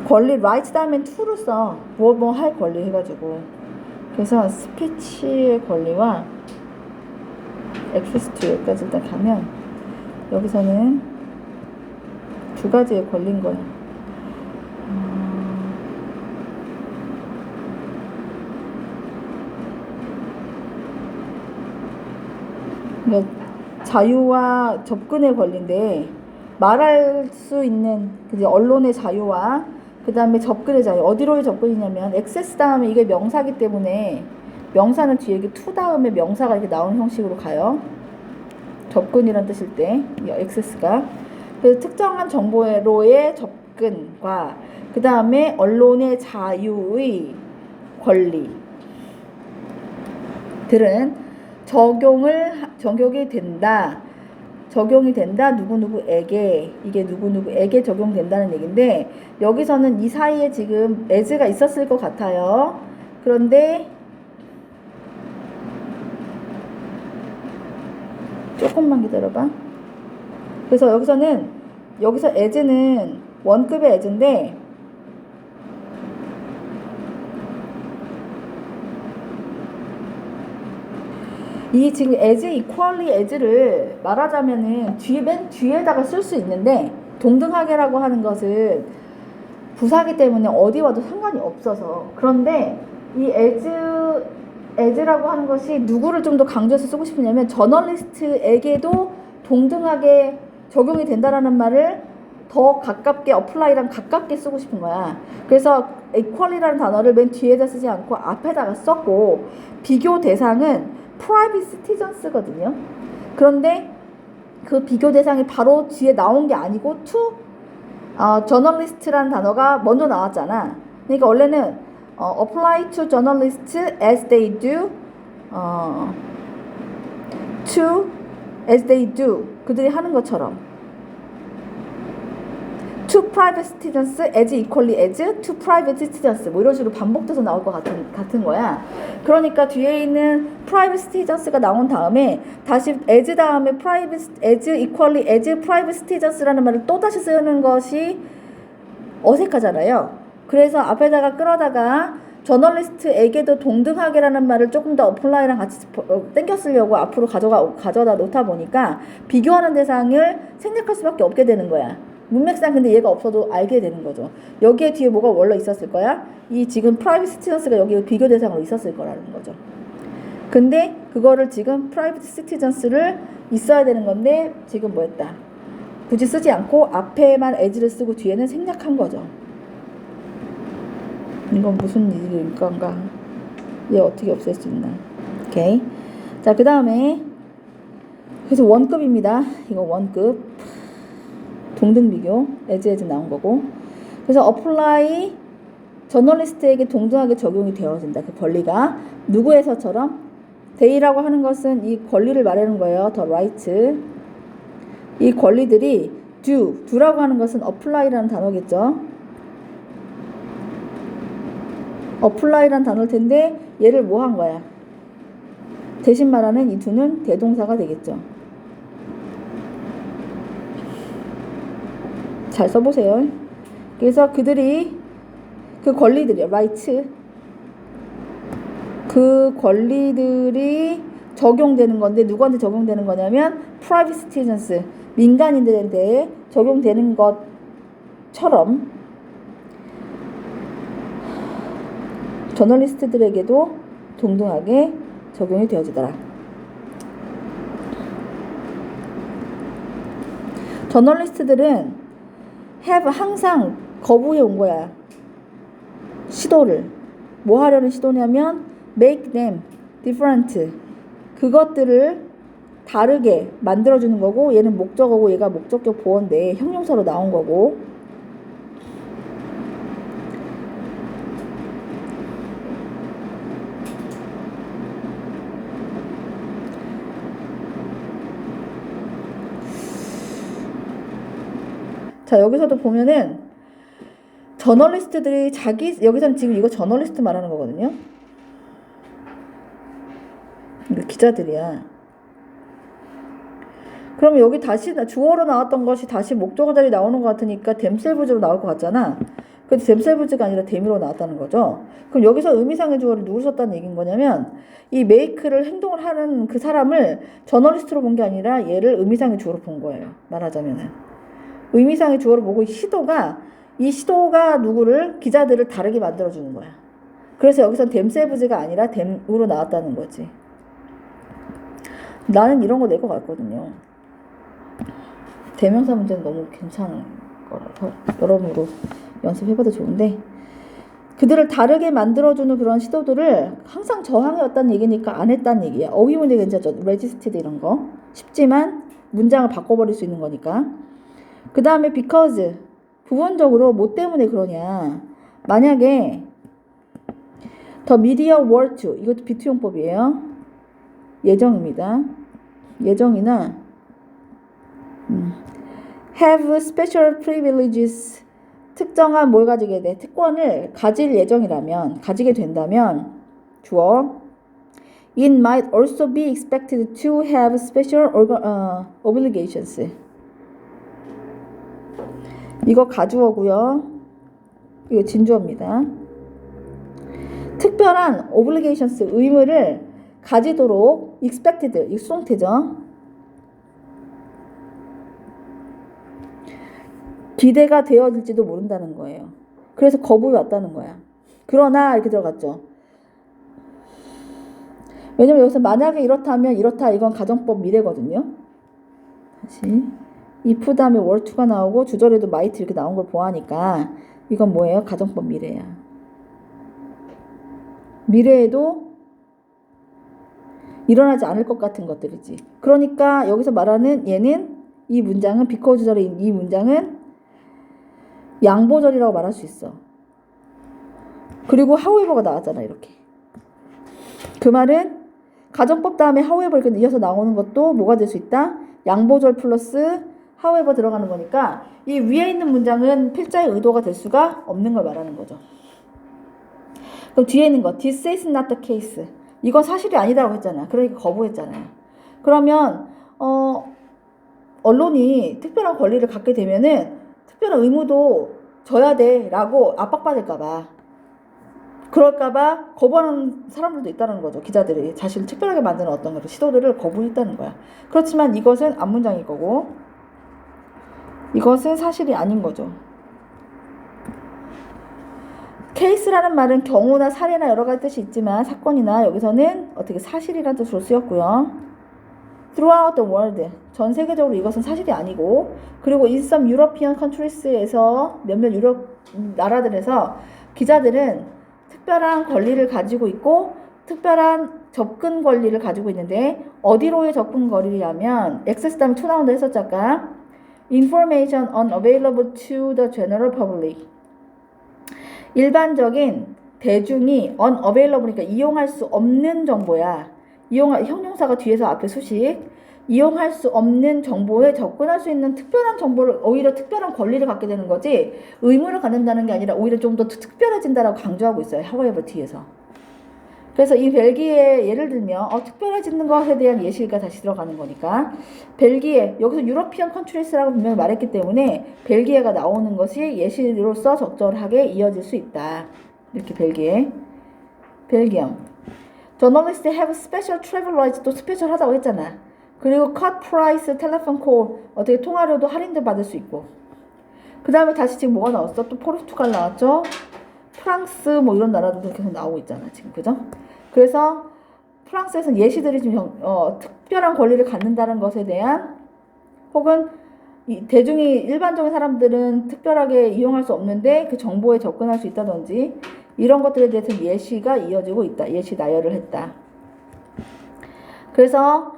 권리 right 다음엔 to를 써. 뭐 할 권리 해가지고 그래서 스피치의 권리와 access to 여기까지 일단 가면 여기서는 두 가지의 권리인 거야. 그러니까 자유와 접근의 권리인데 말할 수 있는 그지 언론의 자유와 그 다음에 접근의 자유 어디로의 접근이냐면 액세스 다음에 이게 명사기 때문에 명사는 뒤에 이게 to 다음에 명사가 이렇게 나오는 형식으로 가요. 접근이란 뜻일 때 이 액세스가 그래서 특정한 정보로의 접근과 그 다음에 언론의 자유의 권리들은 적용이 된다 누구누구에게 이게 누구누구에게 적용된다는 얘기인데 여기서는 이 사이에 지금 as가 있었을 것 같아요. 그런데 조금만 기다려봐. 그래서 여기서 as는 원급의 as인데 이 지금 as equally as를 말하자면은 맨 뒤에다가 쓸 수 있는데 동등하게라고 하는 것은 부사기 때문에 어디 와도 상관이 없어서 그런데 이 as라고 하는 것이 누구를 좀 더 강조해서 쓰고 싶으냐면 저널리스트에게도 동등하게 적용이 된다라는 말을 더 가깝게 apply랑 가깝게 쓰고 싶은 거야. 그래서 equally라는 단어를 맨 뒤에다 쓰지 않고 앞에다가 썼고 비교 대상은 private citizens거든요. 그런데 그 비교 대상이 바로 뒤에 나온 게 아니고 to journalist라는 단어가 먼저 나왔잖아. 그러니까 원래는 apply to journalists as they do 그들이 하는 것처럼 to private citizens as equally as to private citizens 뭐 이런 식으로 반복돼서 나올 것 같은 거야. 그러니까 뒤에 있는 private citizens가 나온 다음에 다시 as 다음에 as equally as private citizens라는 말을 또 다시 쓰는 것이 어색하잖아요. 그래서 앞에다가 끌어다가 저널리스트에게도 동등하게라는 말을 조금 더 어플라이랑 같이 땡겨 쓰려고 앞으로 가져다 놓다 보니까 비교하는 대상을 생략할 수밖에 없게 되는 거야. 문맥상 근데 얘가 없어도 알게 되는 거죠. 여기에 뒤에 뭐가 원래 있었을 거야? 이 지금 프라이빗 시티즌스가 여기 비교 대상으로 있었을 거라는 거죠. 근데 그거를 지금 프라이빗 시티즌스를 있어야 되는 건데 지금 뭐 했다? 굳이 쓰지 않고 앞에만 as를 쓰고 뒤에는 생략한 거죠. 이건 무슨 일일까? 얘 어떻게 없앨 수 있나? 오케이. 자, 그 다음에 그래서 원급입니다. 이거 원급. 동등 비교, as 나온 거고. 그래서 apply 저널리스트에게 동등하게 적용이 되어진다. 그 권리가 누구에서처럼 they라고 하는 것은 이 권리를 말하는 거예요. the right. 이 권리들이 do라고 하는 것은 apply라는 단어겠죠. apply라는 단어일 텐데 얘를 뭐 한 거야? 대신 말하는 이 do는 대동사가 되겠죠. 잘 써보세요. 그래서 그들이 그 권리들이요. rights. 그 권리들이 적용되는 건데 누구한테 적용되는 거냐면 private citizens, 민간인들한테 적용되는 것처럼 저널리스트들에게도 동등하게 적용이 되어지더라. 저널리스트들은 have 항상 거부해 온 거야. 시도를. 뭐 하려는 시도냐면 make them different. 그것들을 다르게 만들어주는 거고, 얘는 목적어고 얘가 목적격 보어인데 형용사로 나온 거고. 자, 여기서도 보면은 저널리스트들이 여기서는 지금 이거 저널리스트 말하는 거거든요. 이거 기자들이야. 그러면 여기 다시 주어로 나왔던 것이 다시 목적어 자리에 나오는 것 같으니까 themselves로 나올 것 같잖아. 근데 themselves가 아니라 them으로 나왔다는 거죠. 그럼 여기서 의미상의 주어를 누구 썼다는 얘기인 거냐면 이 make를 행동을 하는 그 사람을 저널리스트로 본 게 아니라 얘를 의미상의 주어로 본 거예요. 말하자면은. 의미상의 주어를 보고 이 시도가 누구를 기자들을 다르게 만들어주는 거야. 그래서 여기선 themselves가 아니라 them으로 나왔다는 거지. 나는 이런 거 낼 것 같거든요. 대명사 문제는 너무 괜찮은 거라서 여러모로 연습해봐도 좋은데 그들을 다르게 만들어주는 그런 시도들을 항상 저항해왔다는 얘기니까 안 했다는 얘기야. 어휘 문제 괜찮죠? resisted 이런 거. 쉽지만 문장을 바꿔버릴 수 있는 거니까. 그 다음에 because 부분적으로 뭐 때문에 그러냐. 만약에 the media were to, 이것도 비투용법이에요. 예정입니다. 예정이나 have special privileges, 특정한 뭘 가지게 돼? 특권을 가질 예정이라면, 가지게 된다면 주어 it might also be expected to have special obligations. 이거 가주어고요. 이거 진주어입니다. 특별한 obligations, 의무를 가지도록 expected, 이거 수동태죠. 기대가 되어질지도 모른다는 거예요. 그래서 거부해 왔다는 거야. 그러나 이렇게 들어갔죠. 왜냐면 여기서 만약에 이렇다면 이렇다, 이건 가정법 미래거든요. 다시 if 다음에 were to가 나오고 주절에도 might 이렇게 나온 걸 보아하니까 이건 뭐예요? 가정법 미래야. 미래에도 일어나지 않을 것 같은 것들이지. 그러니까 여기서 말하는 얘는 이 문장은 because 절의 이 문장은 양보절이라고 말할 수 있어. 그리고 however가 나왔잖아. 이렇게. 그 말은 가정법 다음에 however 이렇게 이어서 나오는 것도 뭐가 될 수 있다? 양보절 플러스 however 들어가는 거니까 이 위에 있는 문장은 필자의 의도가 될 수가 없는 걸 말하는 거죠. 그럼 뒤에 있는 거 this is not the case. 이건 사실이 아니다라고 했잖아. 그러니까 거부했잖아요. 그러면 언론이 특별한 권리를 갖게 되면은 특별한 의무도 져야 돼라고 압박받을까봐, 그럴까봐 거부하는 사람들도 있다는 거죠. 기자들이 자신을 특별하게 만드는 어떤 그런 시도들을 거부했다는 거야. 그렇지만 이것은 앞문장일 거고 이것은 사실이 아닌 거죠. 케이스라는 말은 경우나 사례나 여러 가지 뜻이 있지만 사건이나 여기서는 어떻게 사실이라는 뜻으로 쓰였고요. throughout the world, 전 세계적으로 이것은 사실이 아니고, 그리고 in some European countries에서 몇몇 유럽 나라들에서 기자들은 특별한 권리를 가지고 있고 특별한 접근 권리를 가지고 있는데 어디로의 접근 권리냐면 access 다음에 to 나온다 했었죠 아까. information unavailable to the general public. 일반적인 대중이 unavailable니까 이용할 수 없는 정보야. 형용사가 뒤에서 앞에 수식. 이용할 수 없는 정보에 접근할 수 있는 특별한 정보를, 오히려 특별한 권리를 갖게 되는 거지 의무를 갖는다는 게 아니라 오히려 좀 더 특별해진다라고 강조하고 있어요. however 뒤에서. 그래서 이 벨기에 예를 들면 특별해지는 것에 대한 예시가 다시 들어가는 거니까 벨기에 여기서 유러피안 컨트리스라고 분명히 말했기 때문에 벨기에가 나오는 것이 예시로서 적절하게 이어질 수 있다. 이렇게 벨기엄. Journalists have special travel rights 또 스페셜하다고 했잖아. 그리고 cut price 텔레폰 콜 어떻게 통화료도 할인도 받을 수 있고. 그 다음에 다시 지금 뭐가 나왔어? 또 포르투갈 나왔죠? 프랑스 뭐 이런 나라들도 계속 나오고 있잖아 지금 그죠? 그래서 프랑스에서는 예시들이 좀 특별한 권리를 갖는다는 것에 대한 혹은 대중이 일반적인 사람들은 특별하게 이용할 수 없는데 그 정보에 접근할 수 있다든지 이런 것들에 대해서 예시가 이어지고 있다. 예시 나열을 했다. 그래서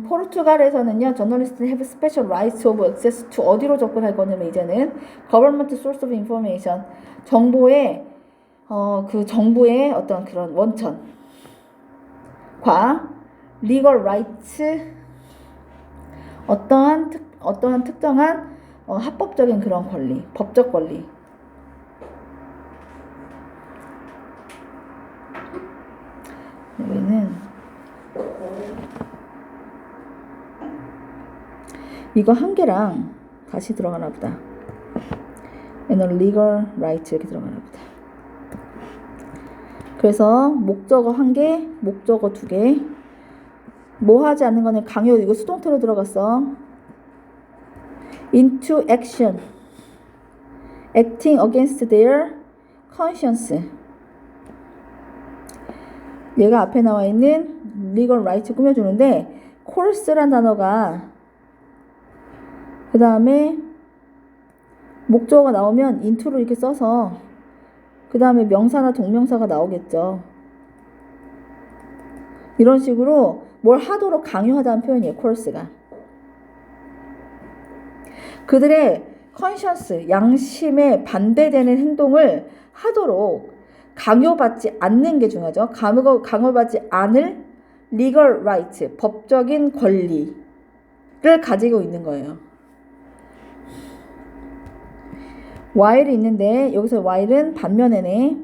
포르투갈에서는요, journalists have special rights of access to 어디로 접근할 거냐면 이제는 government source of information 정보의 그 정부의 어떤 그런 원천과 legal rights 어떠한 특정한 합법적인 그런 권리, 법적 권리. 여기는 이거 한 개랑 같이 들어가나 보다. and legal right 이렇게 들어가나 보다. 그래서 목적어 한 개, 목적어 두 개. 뭐 하지 않는 거는 강요 이거 수동태로 들어갔어. into action. acting against their conscience. 얘가 앞에 나와 있는 legal right 꾸며주는데 course란 단어가 그 다음에 목적어가 나오면 into를 이렇게 써서 그 다음에 명사나 동명사가 나오겠죠. 이런 식으로 뭘 하도록 강요하다는 표현이에요. course가. 그들의 conscience, 양심에 반대되는 행동을 하도록 강요받지 않는 게 중요하죠. 강요받지 않을 legal right, 법적인 권리를 가지고 있는 거예요. while이 있는데 여기서 while은 반면에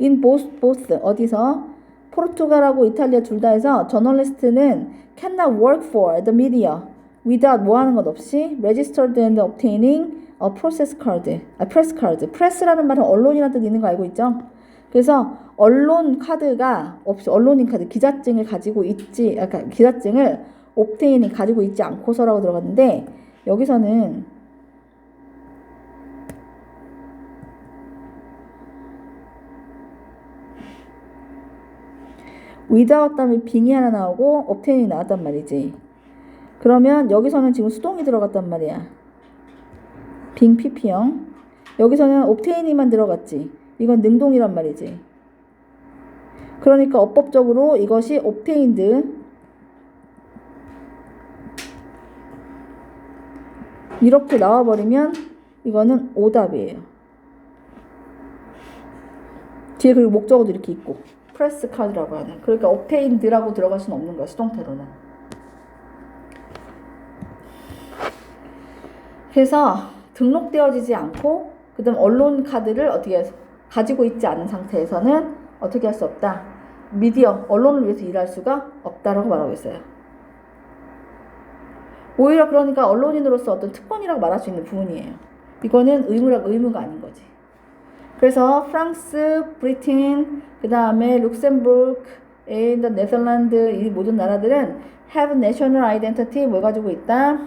in both 어디서 포르투갈하고 이탈리아 둘 다 해서 저널리스트는 cannot work for the media without 뭐 하는 것 없이 registered and obtaining a press card. press라는 말은 언론이라는 뜻 있는 거 알고 있죠? 그래서 언론 카드가 없이 언론인 카드 기자증을 가지고 있지 기자증을 obtain이 가지고 있지 않고서라고 들어갔는데 여기서는 without 다음에 빙이 하나 나오고 obtain이 나왔단 말이지. 그러면 여기서는 지금 수동이 들어갔단 말이야. 빙 PP형. 여기서는 obtain이만 들어갔지. 이건 능동이란 말이지. 그러니까 어법적으로 이것이 obtained 이렇게 나와버리면 이거는 오답이에요. 뒤에 그리고 목적어도 이렇게 있고 프레스 카드라고 하는. 그러니까 obtained라고 들어갈 수는 없는 거야. 수동태로는. 그래서 등록되어지지 않고 그 다음 언론 카드를 어떻게 가지고 있지 않은 상태에서는 어떻게 할 수 없다. 미디어, 언론을 위해서 일할 수가 없다라고 말하고 있어요. 오히려 그러니까 언론인으로서 어떤 특권이라고 말할 수 있는 부분이에요. 이거는 의무가 아닌 거지. 그래서 프랑스, 브리튼, 그 다음에 룩셈부르크, 네덜란드 이 모든 나라들은 have national identity 뭘 가지고 있다?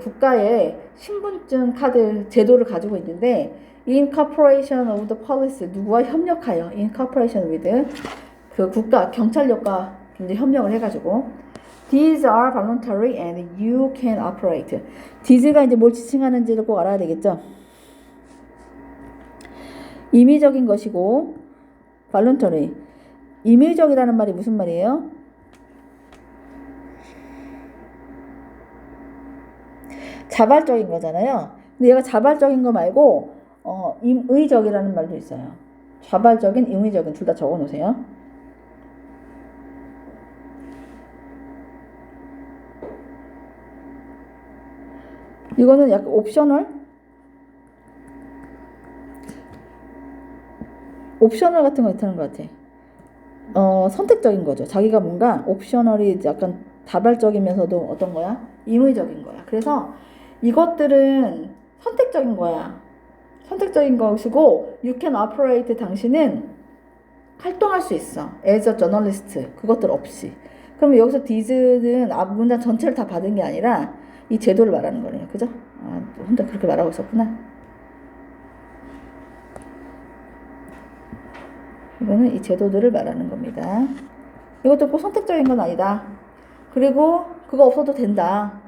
국가의 신분증 카드 제도를 가지고 있는데 incorporation of the policy 누구와 협력하여 incorporation with 그 국가 경찰력과 굉장히 협력을 해가지고 these are voluntary and you can operate. these가 이제 뭘 지칭하는지를 꼭 알아야 되겠죠. 임의적인 것이고 voluntary. 임의적이라는 말이 무슨 말이에요? 자발적인 거잖아요. 근데 얘가 자발적인 거 말고 임의적이라는 말도 있어요. 자발적인, 임의적인 둘 다 적어 놓으세요. 이거는 약간 옵셔널? 옵셔널 같은 거 괜찮은 것 같아. 선택적인 거죠. 자기가 뭔가 옵셔널이 약간 다발적이면서도 어떤 거야? 임의적인 거야. 그래서 이것들은 선택적인 거야. 선택적인 것이고 you can operate 당신은 활동할 수 있어. as a journalist. 그것들 없이. 그러면 여기서 did는 문장 전체를 다 받은 게 아니라 이 제도를 말하는 거네요. 그죠? 아, 혼자 그렇게 말하고 있었구나. 이거는 이 제도들을 말하는 겁니다. 이것도 꼭 선택적인 건 아니다. 그리고 그거 없어도 된다.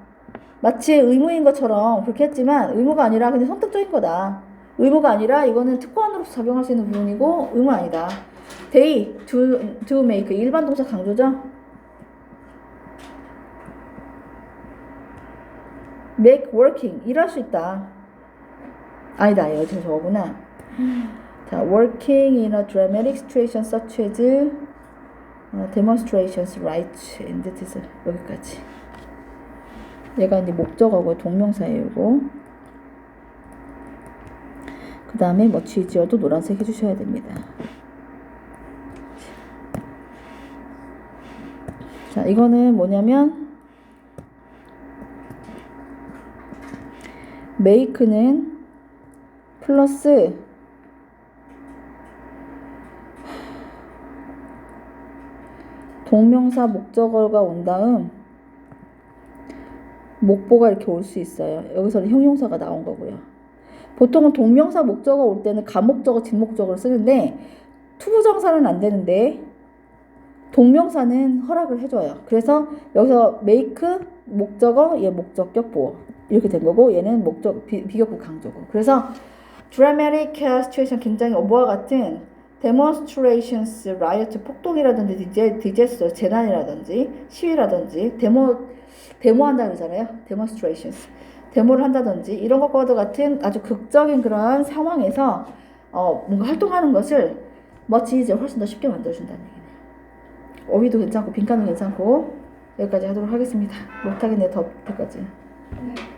마치 의무인 것처럼 그렇게 했지만 의무가 아니라 그냥 선택적인 거다. 의무가 아니라 이거는 특권으로서 작용할 수 있는 부분이고 의무 아니다. they, do make 일반 동사 강조죠. make working 일할 수 있다. 아니다. 이거 지금 저거구나. 자, working in a dramatic situation such as demonstrations, rights, and this 여기까지. 얘가 이제 목적어고 동명사예요. 그 다음에 뭐 취지어도 노란색 해주셔야 됩니다. 자, 이거는 뭐냐면 make는 플러스 동명사 목적어가 온 다음 목보가 이렇게 올 수 있어요. 여기서는 형용사가 나온 거고요. 보통은 동명사 목적어 올 때는 가목적어, 진목적어를 쓰는데 투부정사는 안 되는데 동명사는 허락을 해줘요. 그래서 여기서 make 목적어, 얘 목적격 보어 이렇게 된 거고 얘는 목적 비격부 강조고. 그래서 dramatic situation 굉장히 뭐와 같은 demonstrations, riot, 폭동이라든지 disaster, 재난이라든지 시위라든지 데모한다 그러잖아요. demonstrations. 데모를 한다든지 이런 것과도 같은 아주 극적인 그런 상황에서 뭔가 활동하는 것을 much easier 훨씬 더 쉽게 만들어준다는 얘기네요. 어휘도 괜찮고 빈칸도 괜찮고 여기까지 하도록 하겠습니다. 못하겠네 더 밑에까지. 네.